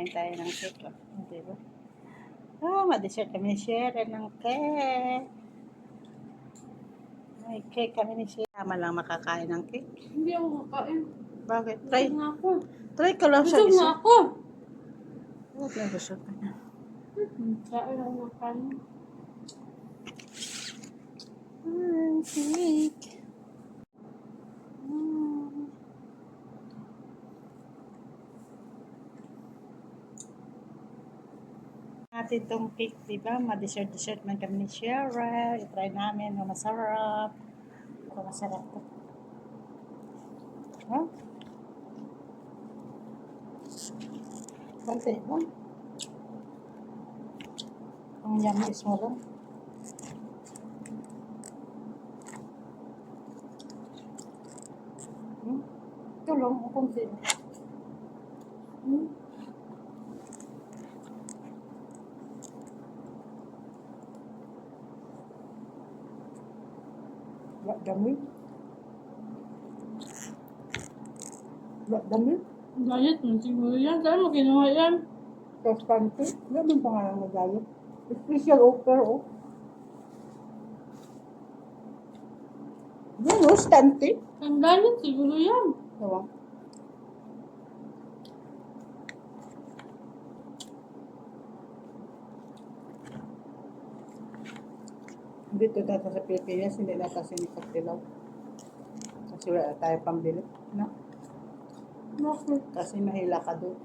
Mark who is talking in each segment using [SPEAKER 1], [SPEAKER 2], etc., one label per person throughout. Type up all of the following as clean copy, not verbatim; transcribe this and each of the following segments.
[SPEAKER 1] Kain tayo ng cake. Oh. Diba? Ma-dessert kami ni Cheryl ng cake. May cake kami ni Cheryl. Tama lang makakain ng cake.
[SPEAKER 2] Hindi ako kakain.
[SPEAKER 1] Bakit? Try.
[SPEAKER 2] Busog na ako.
[SPEAKER 1] Try ka lang sa
[SPEAKER 2] Busog na
[SPEAKER 1] isa.
[SPEAKER 2] ako.
[SPEAKER 1] Huwag na busog ka na.
[SPEAKER 2] Kain ako ng kanin.
[SPEAKER 1] Cake. Natin itong cake, diba? Ma-dessert man kami ni Cheryl. I-try namin. Masarap. Masarap to. Huh? Bante mo. Ang yamis mo lang. Tulong mo kung sino. Wala dami. Wala dami.
[SPEAKER 2] Diet mo siguro yan. Saan mo kinuha yan?
[SPEAKER 1] Constante. Wala bang pangalan mo diet? Special offer, oh. Yan, oh, stante.
[SPEAKER 2] Ang diet siguro yan.
[SPEAKER 1] Tawang. Dito dito sa Pilipinas, hindi na kasi ni Pagtilaw. Kasi wala tayo pambili. No?
[SPEAKER 2] Bakit?
[SPEAKER 1] Kasi mahila ka doon.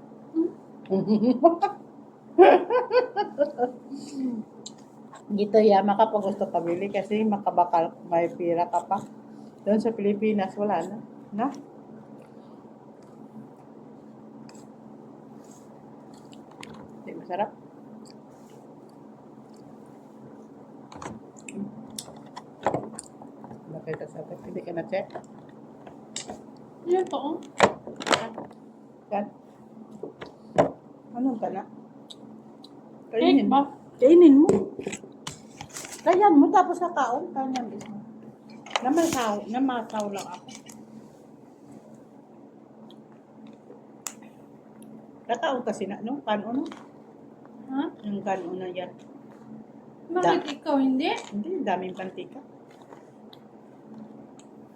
[SPEAKER 1] Dito yama ka pag gusto pabili kasi makabakal, may pira ka pa. Doon sa Pilipinas, wala na. Na? Hindi masarap. Nakita sa atin, hindi ka na-check.
[SPEAKER 2] Yan to, oh.
[SPEAKER 1] Yan. Anong ka na?
[SPEAKER 2] Cake ba?
[SPEAKER 1] Kainin mo. Kayan mo, tapos kakaon. Kayan mismo. Namasaw lang ako. Kakaon kasi na, no? Kanon, no?
[SPEAKER 2] Ha?
[SPEAKER 1] Yung kanon na yan.
[SPEAKER 2] Bakit ikaw hindi?
[SPEAKER 1] Hindi, daming pantika.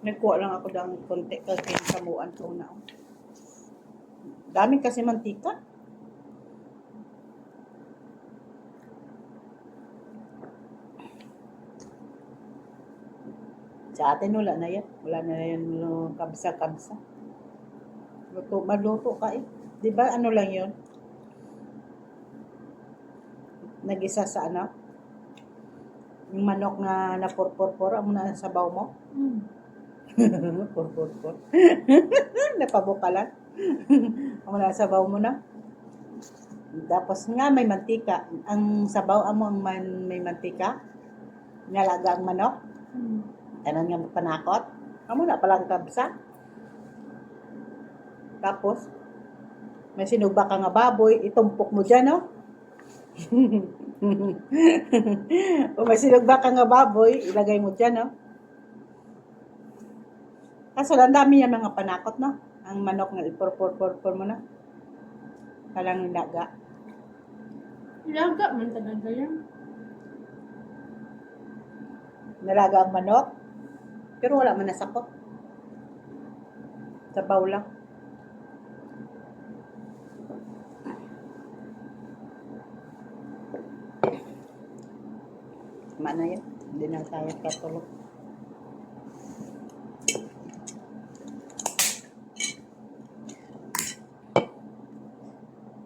[SPEAKER 1] Nagkuha lang ako ng konti kasi kamuan ko na. Dami kasi mantika. Sa atin wala na yan. Wala na yan kabsa-kabsa. Maluto ka eh. Di ba ano lang yun? Nag-isa sa ano? Yung manok na napurpur-pur, amo na sa sabaw mo? Purpur-pur. Napabukalan. Amo na sa sabaw mo na. Tapos nga may mantika. Ang sabaw amo ang may mantika. Nalaga ang manok. Tanan nga panakot. Amo na palang kabsa. Tapos, may sinugba ka nga baboy, itumpok mo dyan, no? O may sinugba ka nga baboy, ilagay mo dyan, no? Kaso lang dami yan mga panakot, no? Ang manok nga ipurpur mo na. Palang nilaga.
[SPEAKER 2] Ilaga man talaga yan.
[SPEAKER 1] Nalaga ang manok. Pero wala man nasakot. Sabaw lang. Mana yan? Hindi na tayo katulog.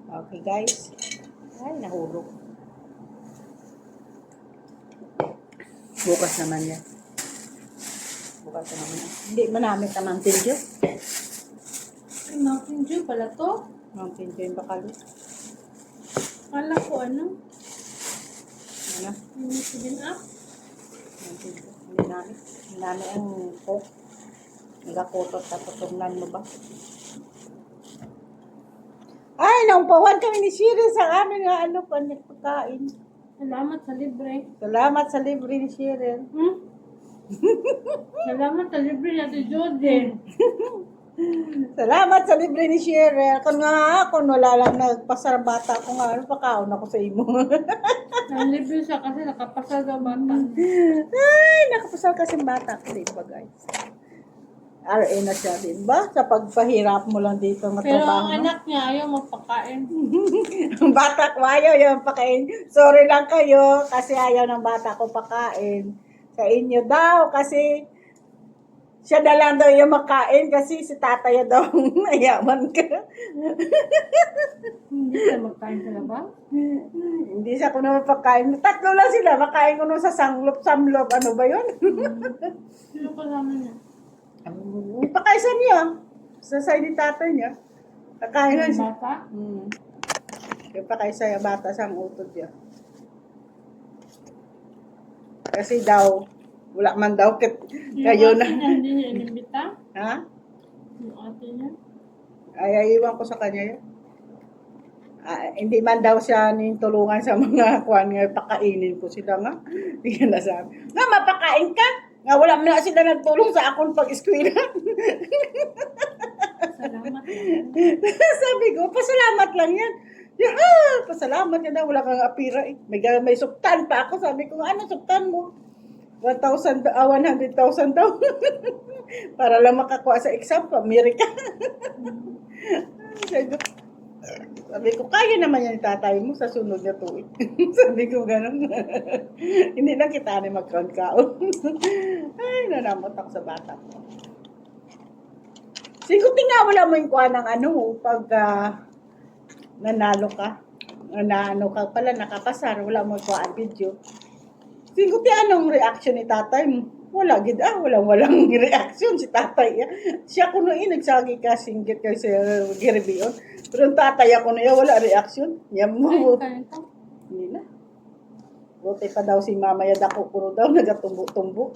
[SPEAKER 1] Okay guys. Ay, nahulog. Bukas naman yan. Bukas naman yan. Hindi manamit ang Mountain Dew.
[SPEAKER 2] Mountain Dew pala to.
[SPEAKER 1] Mountain Dew yung bakalo.
[SPEAKER 2] Kala ko ano?
[SPEAKER 1] Ano?
[SPEAKER 2] Yung 7-Up.
[SPEAKER 1] Mountain Dew. Hindi namin. Hindi namin ang coke. Nagakutot tapos tugnan mo ba? Ay, naumpawan kami ni Shiri sa amin nga ano pa pagkain.
[SPEAKER 2] Salamat sa libre.
[SPEAKER 1] Salamat sa libre ni Shiri.
[SPEAKER 2] Salamat sa libre na si Jody.
[SPEAKER 1] Salamat sa libre ni Cheryl. Kung nga ako, wala lang nagpasar bata ko nga, ano pa kaon ako sa imo.
[SPEAKER 2] Ang libre siya kasi nakapasal sa bata.
[SPEAKER 1] Ay, nakapasal kasi bata ko, di ba guys? RA na siya, di ba? Sa pagpahirap mo lang dito ng
[SPEAKER 2] Pero
[SPEAKER 1] trabaho.
[SPEAKER 2] ang anak niya ayaw magpakain.
[SPEAKER 1] Ang bata ko, ayaw yung pakain. Sorry lang kayo, kasi ayaw ng bata ko pakain. Sa inyo daw, kasi siya na lang daw yung makain kasi si tatay daw mayaman ka.
[SPEAKER 2] Hindi siya magkain sa labas.
[SPEAKER 1] Hindi siya ko naman pagkain. Tatlo lang sila. Makain ko nun sa samlop. Ano ba yun?
[SPEAKER 2] Sino kasama niya?
[SPEAKER 1] Pakaisan niya. Sa side ni tatay niya. Kakain lang
[SPEAKER 2] Ang
[SPEAKER 1] siya.
[SPEAKER 2] bata?
[SPEAKER 1] Yung pakaisa yung bata sa utod niya. Kasi daw, wala man daw kayo
[SPEAKER 2] Yung
[SPEAKER 1] na.
[SPEAKER 2] ate niya, hindi niya inimbita?
[SPEAKER 1] Ha?
[SPEAKER 2] Yung ate niya?
[SPEAKER 1] Ay, iwan ko sa kanya yun. Hindi man daw siya tulungan sa mga kuwan nga, pakainin ko sila nga. Hindi ka nasabi. Nga, mapakain ka? Nga, wala man na sila nagtulong sa akong pag-eskwela.
[SPEAKER 2] Salamat.
[SPEAKER 1] Sabi ko, pasalamat lang yan. Yeah, pasalamat yan na, wala kang apira eh. May suktan pa ako. Sabi ko, ano suktan mo? 100,000 daw. Para lang makakuha sa exam pa, Amerika. Sabi ko, kaya naman yan tatay mo sa sunod na tuwing. Sabi ko, ganun. Hindi lang kita na magkaon-kaon. Ay, nanamot ako sa bata ko. Siguro nga wala mo yung kuha ng ano, pag nanalo ka. Nanalo ka pala, nakapasar, wala mo yung kuha ang video. Siguro anong reaction ni tatay mo? Wala, gid walang reaction si tatay. Siya kuno nagsagi ka singgit kay Sir Geribion. Pero ang tatay ako na wala reaction. Niya mo.
[SPEAKER 2] Kain ka?
[SPEAKER 1] Hindi na. Buti pa daw si Mama Yadako kuno daw nagatumbo-tumbo.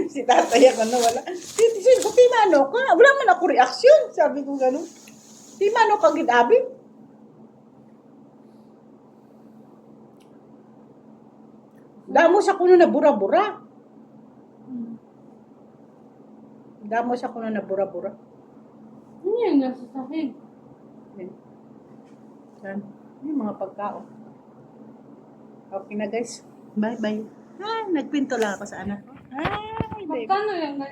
[SPEAKER 1] Si tatay ako na wala. Si Mano ka, wala man ako reaction. Sabi ko gano'n. Si Mano ka gid abi. Damo siya kuno na bura-bura. Damo siya kuno na bura-bura.
[SPEAKER 2] Ano yung nasa sahig?
[SPEAKER 1] Yan. Yung mga pagkaon. Okay na guys. Bye-bye. Nagpinto lang ako sa anak ko. Ay, baby.
[SPEAKER 2] Magkano yung